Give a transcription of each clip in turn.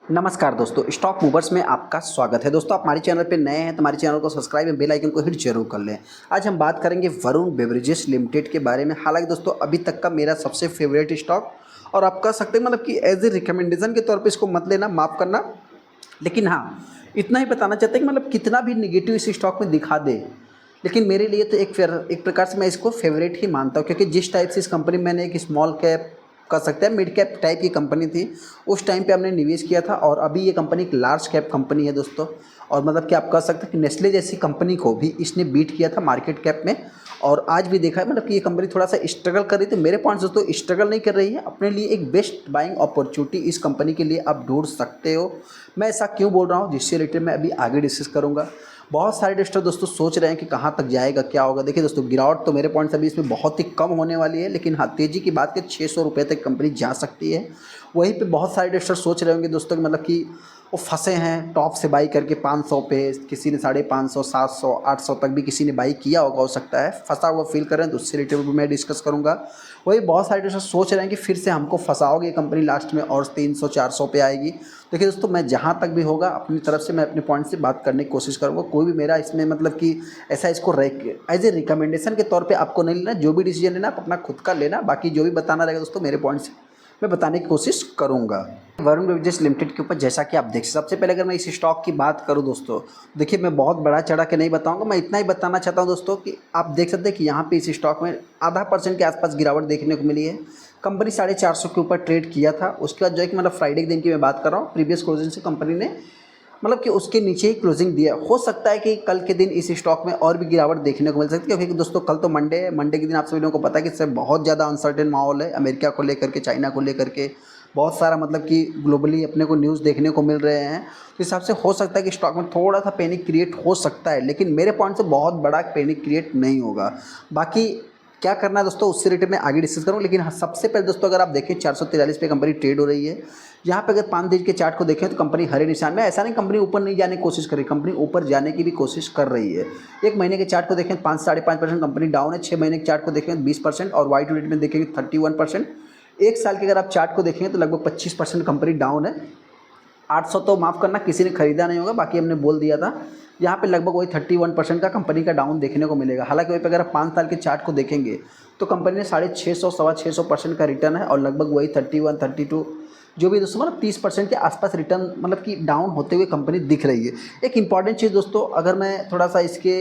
नमस्कार दोस्तों, stock movers में आपका स्वागत है। दोस्तों, आप हमारे चैनल पे नए हैं तो हमारे चैनल को सब्सक्राइब एवं बेल आइकन को हिट जरूर कर लें। आज हम बात करेंगे वरुण बेवरेजेस लिमिटेड के बारे में। हालांकि दोस्तों अभी तक का मेरा सबसे फेवरेट स्टॉक, और आप कह सकते हैं मतलब कि एज ए रिकमेंडेशन के तौर पे इसको मत लेना, माफ़ करना। लेकिन हाँ, इतना ही बताना चाहते हैं कि मतलब कितना भी निगेटिव इस स्टॉक में दिखा दे, लेकिन मेरे लिए तो एक प्रकार से मैं इसको फेवरेट ही मानता हूँ। क्योंकि जिस टाइप से इस कंपनी में मैंने एक स्मॉल कैप कह सकते हैं मिड कैप टाइप की कंपनी थी, उस टाइम पे हमने निवेश किया था, और अभी ये कंपनी एक लार्ज कैप कंपनी है दोस्तों। और मतलब कि आप कह सकते हैं कि नेस्ले जैसी कंपनी को भी इसने बीट किया था मार्केट कैप में। और आज भी देखा है मतलब कि ये कंपनी थोड़ा सा स्ट्रगल कर रही थी। मेरे पॉइंट से दोस्तों स्ट्रगल नहीं कर रही है, अपने लिए एक बेस्ट बाइंग अपॉर्चुनिटी इस कंपनी के लिए आप ढूंढ सकते हो। मैं ऐसा क्यों बोल रहा हूँ, जिससे रिलेटेड मैं अभी आगे डिस्कस करूँगा। बहुत सारे इन्वेस्टर दोस्तों सोच रहे हैं कि कहाँ तक जाएगा, क्या होगा। देखिए दोस्तों, गिरावट तो मेरे पॉइंट से अभी इसमें बहुत ही कम होने वाली है, लेकिन हाँ, तेज़ी की बात करें 600 रुपये तक कंपनी जा सकती है। वहीं पे बहुत सारे इन्वेस्टर सोच रहे होंगे दोस्तों कि मतलब कि वो फंसे हैं टॉप से बाई करके 500 पे, किसी ने 550, 700, 800 तक भी किसी ने बाई किया होगा, हो सकता है फंसा हुआ फील कर रहे हैं, तो उससे रिलेटेड भी मैं डिस्कस करूँगा। वही बहुत सारे इन्वेस्टर सोच रहे हैं कि फिर से हमको फंसाओगे कंपनी लास्ट में और 300 400 पे आएगी। देखिए दोस्तों, मैं जहाँ तक भी होगा अपनी तरफ से मैं अपने पॉइंट से बात करने की कोशिश करूँगा। कोई भी मेरा इसमें मतलब कि ऐसा इसको एज ए रिकमेंडेशन के तौर पे आपको नहीं लेना। जो भी डिसीजन लेना आप अपना खुद का लेना, बाकी जो भी बताना रहेगा दोस्तों मेरे पॉइंट से मैं बताने की कोशिश करूँगा। वरुण बेवरेजेस लिमिटेड के ऊपर जैसा कि आप देख, सबसे पहले अगर मैं इस स्टॉक की बात करूं दोस्तों, देखिए मैं बहुत बड़ा चढ़ा के नहीं बताऊंगा। मैं इतना ही बताना चाहता हूं दोस्तों कि आप देख सकते हैं कि यहाँ पे इस स्टॉक में ½ % के आसपास गिरावट देखने को मिली है। कंपनी 450 के ऊपर ट्रेड किया था। उसके बाद जो है कि मतलब फ्राइडे के दिन की मैं बात कर रहा हूँ, प्रीवियस क्लोजिंग से कंपनी ने मतलब कि उसके नीचे ही क्लोजिंग दिया। हो सकता है कि कल के दिन इस स्टॉक में और भी गिरावट देखने को मिल सकती है, क्योंकि दोस्तों कल तो मंडे है। मंडे के दिन आप सभी लोगों को पता है कि इससे बहुत ज़्यादा अनसर्टेन माहौल है, अमेरिका को लेकर के, चाइना को लेकर के बहुत सारा मतलब कि ग्लोबली अपने को न्यूज़ देखने को मिल रहे हैं। तो इस हिसाब से हो सकता है कि स्टॉक में थोड़ा सा पैनिक क्रिएट हो सकता है, लेकिन मेरे पॉइंट से बहुत बड़ा पैनिक क्रिएट नहीं होगा। बाकी क्या करना है दोस्तों उससे रिलेटेड मैं आगे डिस्कस करूँ, लेकिन हाँ, सबसे पहले दोस्तों अगर आप देखें 443 पे कंपनी ट्रेड हो रही है। यहाँ पे अगर 5 दिन के चार्ट को देखें तो कंपनी हरे निशान में। ऐसा नहीं कंपनी ऊपर नहीं जाने की कोशिश कर रही, कंपनी ऊपर जाने की भी कोशिश कर रही है। 1 महीने के चार्ट को देखें 5-5.5% कंपनी डाउन है। 6 महीने के चार्ट को देखें 20%, और वाई टू डेट में देखेंगे 31%। 1 साल के अगर आप चार्ट को देखेंगे तो लगभग 25% कंपनी डाउन है। 800 तो माफ़ करना किसी ने खरीदा नहीं होगा, बाकी हमने बोल दिया था। यहाँ पे लगभग वही 31% का कंपनी का डाउन देखने को मिलेगा। हालांकि वहीं पे अगर आप 5 साल के चार्ट को देखेंगे तो कंपनी ने 650 625% का रिटर्न है, और लगभग वही 31 32 जो भी दोस्तों मतलब 30% के आसपास रिटर्न मतलब कि डाउन होते हुए कंपनी दिख रही है। एक इंपॉर्टेंट चीज़ दोस्तों, अगर मैं थोड़ा सा इसके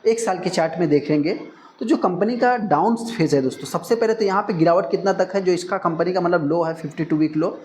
1 साल के चार्ट में देखेंगे तो जो कंपनी का डाउन फेज है दोस्तों, सबसे पहले तो यहाँ पे गिरावट कितना तक है, जो इसका कंपनी का मतलब लो है 52 वीक लो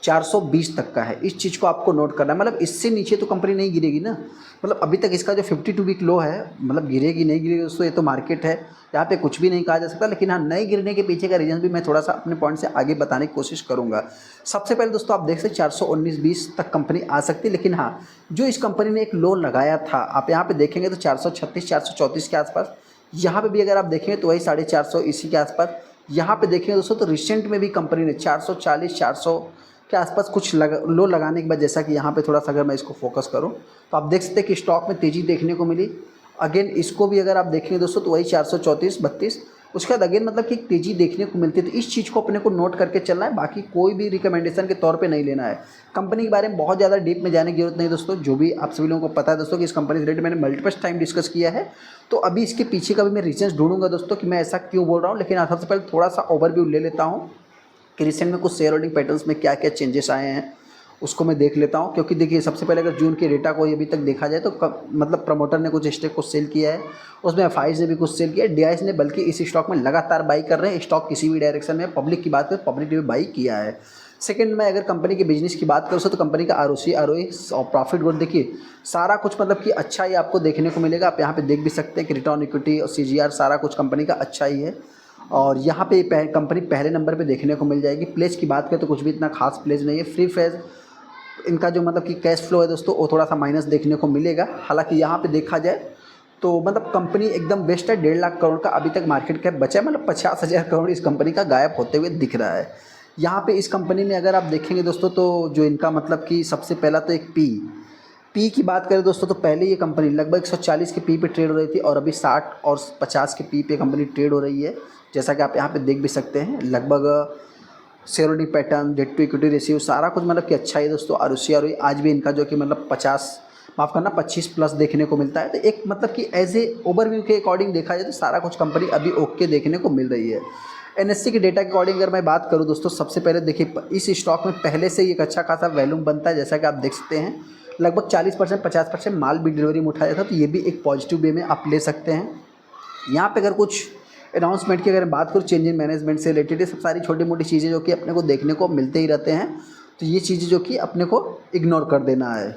420 तक का है। इस चीज़ को आपको नोट करना है। मतलब इससे नीचे तो कंपनी नहीं गिरेगी ना। मतलब अभी तक इसका जो 52 वीक लो है, मतलब गिरेगी नहीं गिरेगी दोस्तों, ये तो मार्केट है, यहाँ पे कुछ भी नहीं कहा जा सकता। लेकिन हाँ, नहीं गिरने के पीछे का रीज़न भी मैं थोड़ा सा अपने पॉइंट से आगे बताने की कोशिश करूँगा। सबसे पहले दोस्तों आप देख सकते 419-20 तक कंपनी आ सकती है। लेकिन हाँ, जो इस कंपनी ने एक लो लगाया था, आप यहाँ पे देखेंगे तो 436 434 के आसपास। यहाँ पे भी अगर आप देखेंगे तो वही 450 इसी के आसपास। यहाँ पे देखेंगे दोस्तों तो रिसेंट में भी कंपनी ने 440 400 के आसपास कुछ लो लगाने के बाद, जैसा कि यहाँ पे थोड़ा सा अगर मैं इसको फोकस करूँ तो आप देख सकते हैं कि स्टॉक में तेज़ी देखने को मिली। अगेन इसको भी अगर आप देखेंगे दोस्तों तो वही 434 32, उसके बाद अगेन मतलब कि एक तेज़ी देखने को मिलती है। तो इस चीज़ को अपने को नोट करके चलना है, बाकी कोई भी रिकमेंडेशन के तौर पे नहीं लेना है। कंपनी के बारे में बहुत ज़्यादा डीप में जाने की जरूरत नहीं दोस्तों। जो भी आप सभी लोगों को पता है दोस्तों कि इस कंपनी से रिलेटेड मैंने मल्टीपल टाइम डिस्कस किया है। तो अभी इसके पीछे का भी मैं रीजन्स ढूंढूंगा दोस्तों कि मैं ऐसा क्यों बोल रहा हूँ। लेकिन सबसे पहले थोड़ा सा ओवरव्यू ले लेता हूँ कि रिसेंट में कुछ शेयर होल्डिंग पैटर्न्स में क्या क्या चेंजेस आए हैं, उसको मैं देख लेता हूँ। क्योंकि देखिए सबसे पहले अगर जून के डेटा को अभी तक देखा जाए तो मतलब प्रमोटर ने कुछ स्टेक को सेल किया है, उसमें एफआईज ने भी कुछ सेल किया है, डीआईज ने बल्कि इस स्टॉक में लगातार बाई कर रहे हैं। स्टॉक किसी भी डायरेक्शन में, पब्लिक की बात करें पब्लिक ने भी बाई किया है। सेकंड में अगर कंपनी के बिजनेस की बात करूँ तो कंपनी का आरओसी आरओई और प्रॉफिट ग्रोथ देखिए सारा कुछ मतलब कि अच्छा ही आपको देखने को मिलेगा। आप यहाँ पे देख भी सकते हैं कि रिटर्न इक्विटी और सीजीआर सारा कुछ कंपनी का अच्छा ही है। और यहाँ पे कंपनी पहले नंबर पे देखने को मिल जाएगी। प्लेज की बात करें तो कुछ भी इतना खास प्लेज नहीं है। फ्री फेज इनका जो मतलब कि कैश फ्लो है दोस्तों वो थोड़ा सा माइनस देखने को मिलेगा। हालांकि यहाँ पे देखा जाए तो मतलब कंपनी एकदम बेस्ट है। 1.5 लाख करोड़ का अभी तक मार्केट कैप बचा है, मतलब 50,000 करोड़ इस कंपनी का गायब होते हुए दिख रहा है। यहाँ पे इस कंपनी में अगर आप देखेंगे दोस्तों तो जो इनका मतलब कि सबसे पहला तो एक पी की बात करें दोस्तों तो पहले ये कंपनी लगभग 140 के पी पे ट्रेड हो रही थी, और अभी 60 और 50 के पी पे कंपनी ट्रेड हो रही है। जैसा कि आप यहाँ पे देख भी सकते हैं लगभग shareholding pattern, debt to equity ratio, सारा कुछ मतलब कि अच्छा है दोस्तों। आर आज भी इनका जो कि मतलब 25 प्लस देखने को मिलता है। तो एक मतलब कि एज ए ओवरव्यू के अकॉर्डिंग देखा जाए तो सारा कुछ कंपनी अभी ओके देखने को मिल रही है। एनएससी के डेटा के अकॉर्डिंग अगर मैं बात करूं दोस्तों, सबसे पहले देखिए इस स्टॉक में पहले से ही एक अच्छा खासा वैल्यूम बनता है, जैसा कि आप देख सकते हैं लगभग 40% 50% माल भी डिलीवरी में उठाया था। तो ये भी एक पॉजिटिव वे में आप ले सकते हैं। यहाँ पे अगर कुछ अनाउंसमेंट की अगर बात करूँ चेंज इन मैनेजमेंट से रिलेटेड, ये सब सारी छोटी मोटी चीज़ें जो कि अपने को देखने को मिलते ही रहते हैं। तो ये चीज़ें जो कि अपने को इग्नोर कर देना है।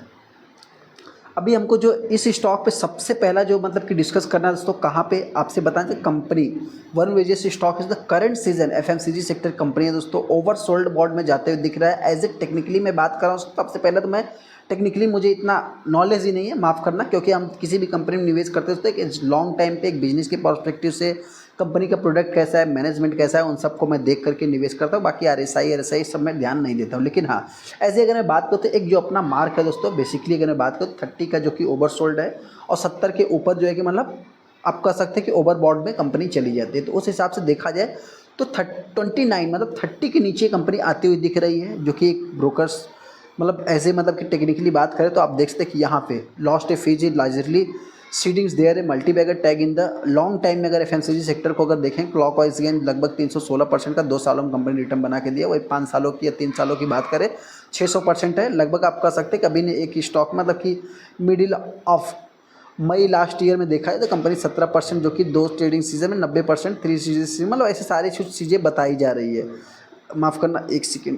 अभी हमको जो इस स्टॉक पे सबसे पहला जो मतलब कि डिस्कस करना है दोस्तों, कहाँ पे आपसे बताएं तो company Varun beverages stock is the current season FMCG sector company है दोस्तों, ओवरसोल्ड बोर्ड में जाते हुए दिख रहा है। एज ए टेक्निकली मैं बात कर रहा हूँ, सबसे पहले तो मैं टेक्निकली मुझे इतना नॉलेज ही नहीं है, माफ़ करना, क्योंकि हम किसी भी कंपनी में निवेश करते हैं तो एक लॉन्ग टाइम पे एक बिजनेस के पर्सपेक्टिव से कंपनी का प्रोडक्ट कैसा है, मैनेजमेंट कैसा है, उन सबको मैं देख करके निवेश करता हूँ। बाकी RSI सब मैं ध्यान नहीं देता हूँ। लेकिन हाँ, ऐसे अगर मैं बात करूँ तो एक जो अपना मार्क है दोस्तों, बेसिकली अगर मैं बात करूँ 30 का जो कि ओवरसोल्ड है और 70 के ऊपर जो है कि मतलब आप कह सकते हैं कि ओवरबॉट में कंपनी चली जाती है। तो उस हिसाब से देखा जाए तो 29 मतलब 30 के नीचे कंपनी आती हुई दिख रही है, जो कि एक ब्रोकर्स मतलब ऐसे मतलब कि टेक्निकली बात करें तो आप देख सकते हैं कि यहाँ पे lost a fees is largely seedings there a multibagger tag in the long time में। अगर एफएमसीजी सेक्टर को अगर देखें क्लॉक वाइज गेन लगभग 316% का 2 सालों में कंपनी रिटर्न बना के दिया। वही 5 सालों की या 3 सालों की बात करें 600% है लगभग। आप कह सकते हैं कभी ने एक स्टॉक मतलब कि middle of May last year में देखा है तो कंपनी 17% जो कि 2 ट्रेडिंग सीजन में 90% 3 सीजन मतलब ऐसे सारी चीज़ें बताई जा रही है। माफ़ करना एक सेकेंड,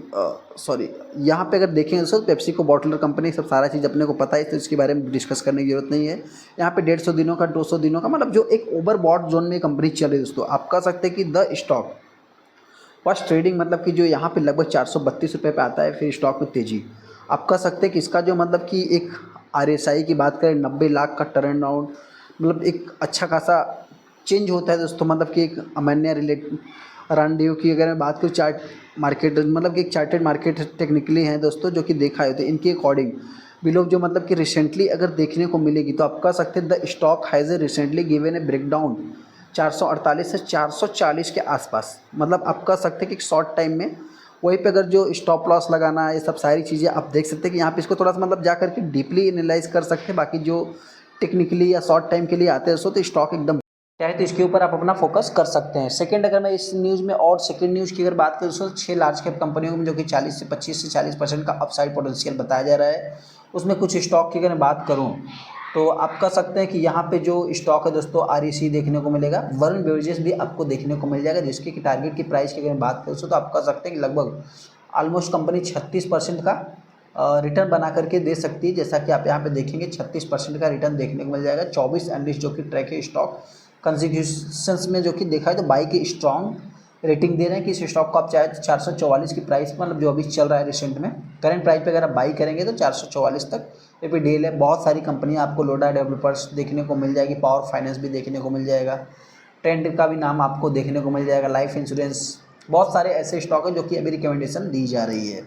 सॉरी, यहाँ पे अगर देखें दोस्तों पेप्सी को बॉटलर कंपनी सब सारा चीज़ अपने को पता है, तो इसके बारे में डिस्कस करने की जरूरत नहीं है। यहाँ पे 150 दिनों का 200 दिनों का मतलब जो एक ओवरबॉट जोन में कंपनी चल रही है दोस्तों, आप कह सकते हैं कि द स्टॉक फर्स्ट ट्रेडिंग मतलब कि जो यहाँ पे लगभग 432 रुपये पे आता है, फिर स्टॉक में तेजी। आप कह सकते हैं कि इसका जो मतलब कि एक RSI की बात करें 90 लाख का टर्न अराउंड मतलब एक अच्छा खासा चेंज होता है दोस्तों। मतलब कि एक अमान्य रिलेट रानडेव की अगर मैं बात करूँ चार्ट मार्केट मतलब कि एक चार्टेड मार्केट टेक्निकली हैं दोस्तों, जो कि देखा है तो इनके अकॉर्डिंग बिलो जो मतलब कि रिसेंटली अगर देखने को मिलेगी तो आप कह सकते हैं the stock has a recently given A breakdown 448 से 440 के आसपास। मतलब आप कह सकते हैं कि शॉर्ट टाइम में वहीं पे अगर जो स्टॉप लॉस लगाना है ये सब सारी चीज़ें आप देख सकते हैं कि यहाँ पे इसको थोड़ा सा मतलब जा करके डीपली एनालाइज कर सकते हैं। बाकी जो टेक्निकली या शॉर्ट टाइम के लिए आते हैं तो स्टॉक एकदम चाहे तो इसके ऊपर आप अपना फोकस कर सकते हैं। सेकंड अगर मैं इस न्यूज़ में और सेकंड न्यूज़ की अगर बात करूँ तो 6 लार्ज कैप कंपनियों में जो कि 25 से 40% का अपसाइड पोटेंशियल बताया जा रहा है, उसमें कुछ स्टॉक की अगर मैं बात करूँ तो आप कह सकते हैं कि यहाँ पे जो स्टॉक है दोस्तों REC देखने को मिलेगा, वरुण बेवरेजेस भी आपको देखने को मिल जाएगा, जिसकी कि टारगेट की प्राइस की अगर मैं बात करूँ तो आप कह सकते हैं कि लगभग ऑलमोस्ट कंपनी 36% का रिटर्न बना करके दे सकती है। जैसा कि आप यहाँ पे देखेंगे 36% का रिटर्न देखने को मिल जाएगा। 24 एनालिस्ट जो कि ट्रैक है स्टॉक कंसिक्यूशंस में जो कि देखा है तो बाई की स्ट्रॉन्ग रेटिंग दे रहे हैं कि इस स्टॉक को आप चाहे तो 444 की प्राइस मतलब जो अभी चल रहा है रिसेंट में करंट प्राइस पे अगर आप बाई करेंगे तो 444 तक ये पे डील है। बहुत सारी कंपनियां आपको लोडा डेवलपर्स देखने को मिल जाएगी, पावर फाइनेंस भी देखने को मिल जाएगा, ट्रेंड का भी नाम आपको देखने को मिल जाएगा, लाइफ इंश्योरेंस, बहुत सारे ऐसे स्टॉक हैं जो कि अभी रिकमेंडेशन दी जा रही है।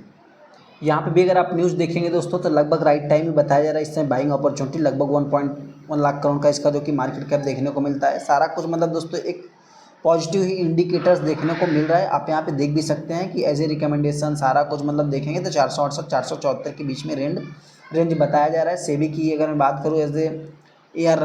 यहाँ पे भी अगर आप न्यूज़ देखेंगे दोस्तों तो लगभग राइट टाइम में बताया जा रहा है इस समय बाइंग अपॉर्चुनिटी लगभग 1.1 लाख करोड़ का इसका जो कि मार्केट कैप देखने को मिलता है। सारा कुछ मतलब दोस्तों एक पॉजिटिव ही इंडिकेटर्स देखने को मिल रहा है। आप यहाँ पे देख भी सकते हैं कि एज ए रिकमेंडेशन सारा कुछ मतलब देखेंगे तो 468 474 के बीच में रेंज बताया जा रहा है। सेबी की अगर मैं बात करूँ एज ए AR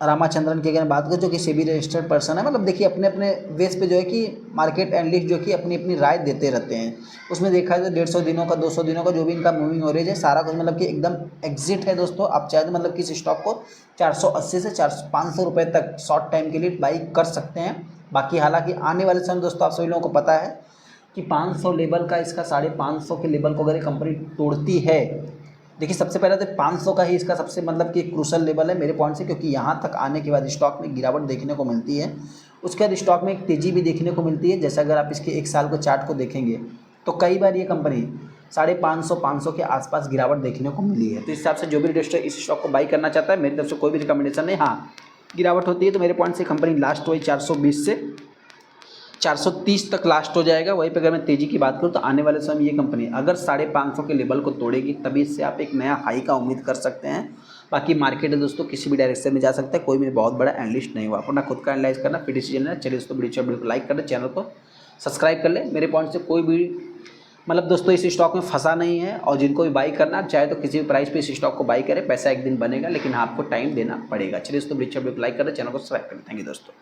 रामाचंद्रन की अगर मैं बात करूँ जो कि सेबी रजिस्टर्ड पर्सन है, मतलब देखिए अपने अपने बेस पे जो है कि मार्केट एनालिस्ट जो कि अपनी अपनी राय देते रहते हैं। उसमें देखा है तो 150 दिनों का 200 दिनों का जो भी इनका मूविंग एवरेज है सारा कुछ मतलब कि एकदम एग्जिट है दोस्तों। आप चाहे तो मतलब किस स्टॉक को 480 से 500 रुपये तक शॉर्ट टाइम के लिए बाई कर सकते हैं। बाकी हालांकि आने वाले समय दोस्तों आप सभी लोगों को पता है कि 500 लेवल का इसका 550 के लेवल को अगर ये कंपनी तोड़ती है, देखिए सबसे पहले तो 500 का ही इसका सबसे मतलब कि एक क्रूशल लेवल है मेरे पॉइंट से, क्योंकि यहाँ तक आने के बाद स्टॉक में गिरावट देखने को मिलती है। उसके बाद स्टॉक में एक तेज़ी भी देखने को मिलती है। जैसे अगर आप इसके 1 साल के चार्ट को देखेंगे तो कई बार ये कंपनी 550 के आसपास गिरावट देखने को मिली है। तो इस हिसाब से जो भी इन्वेस्टर इस स्टॉक को बाई करना चाहता है मेरी तरफ से कोई भी रिकमेंडेशन नहीं। हाँ, गिरावट होती है तो मेरे पॉइंट से कंपनी लास्ट वही 420 से 430 तक लास्ट हो जाएगा। वहीं पे अगर मैं तेज़ी की बात करूँ तो आने वाले समय ये कंपनी अगर 550 के लेवल को तोड़ेगी तभी इससे आप एक नया हाई का उम्मीद कर सकते हैं। बाकी मार्केट है दोस्तों किसी भी डायरेक्शन में जा सकता है, कोई भी बहुत बड़ा एनालिस्ट नहीं हुआ। अपना खुद का एनालाइज करना फिर डिसीजन लेना। चलिए दोस्तों वीडियो को लाइक करना, चैनल को सब्सक्राइब कर ले। मेरे पॉइंट से कोई भी मतलब दोस्तों इस स्टॉक में फंसा नहीं है, और जिनको भी बाई करना चाहे तो किसी भी प्राइस पे इस स्टॉक को बाई करें, पैसा एक दिन बनेगा, लेकिन आपको टाइम देना पड़ेगा। चलिए दोस्तों, वीडियो को लाइक करें, चैनल को सब्सक्राइब करें। थैंक यू दोस्तों।